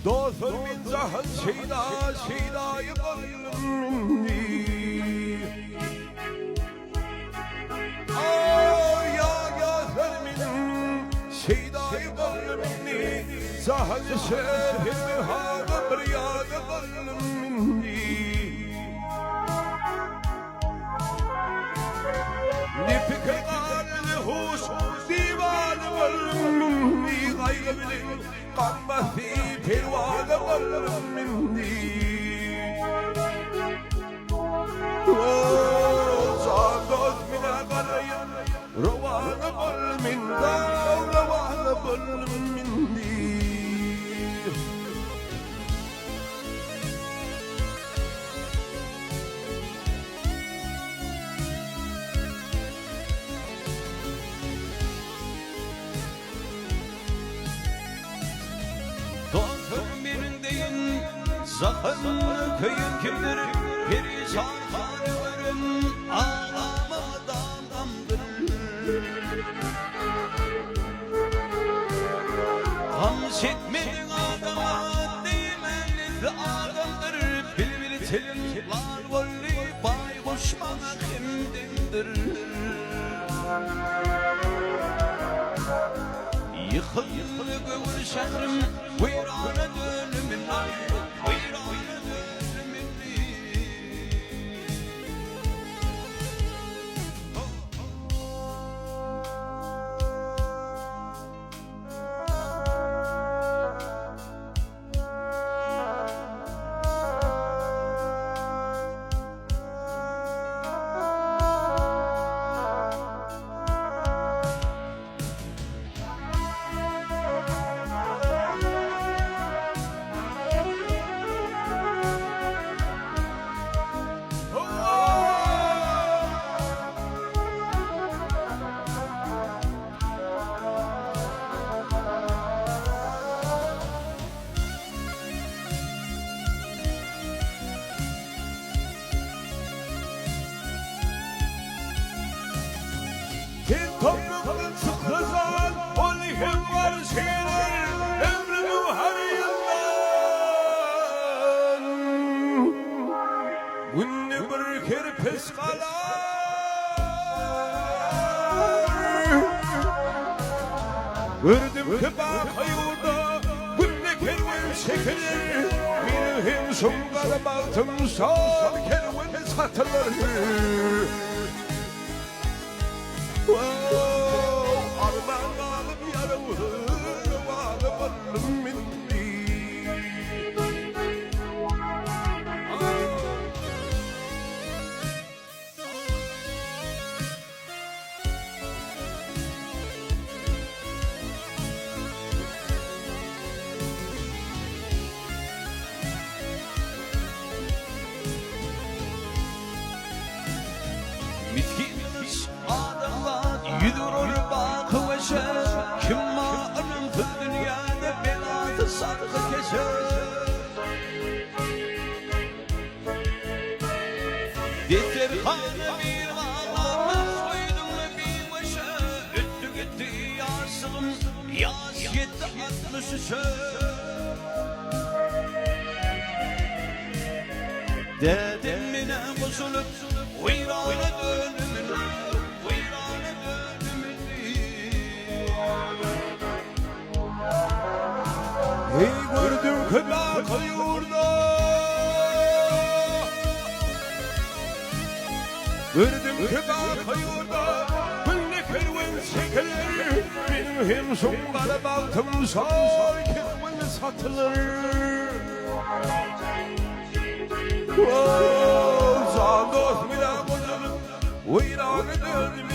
دوثر من زهن شيدا يظل مني يا دوثر من شيدا يظل مني زهن شبه هذا برياد يظل مني نفك الهوش ديوان يظل مني غيب قام في الواد ظل مني صادت من غليا روان ظل من دار روان ظل مني Zakın köyün kimdir, perişan varım, ağlamadan damdır. Hamsetmedin adama, değmenli adamdır. Bilbil telin, var volli, baykuş bana kimdindir. Yıkıllı gövür şehrim, virana dönümün ayrı. Toprağın sıkızan olhem var şeyler ömrümü her yıldan günne bir kerpes kalar gördüm ki bakayurda günne kerven çekilir benim sonlara baktım sağ kerven satılır Armağanım yarımı varım minni Mitkiniz adamlar yürür bakı veşe Kim mağarın bu dünyada belatı sarkı keser Yeter kanı bir ağlamaz koydum bir başa Öttü gitti yarsım yaz yetti 63'e Dedim mine bozulup uyrana dönümün uyrana dönümün Ey gördüm ki bakayurda gördüm ki bakayurda günne kerven çekilir benim hem sonlara baktım sağ kerven satılır Zados mila bozulup uyrana döndüm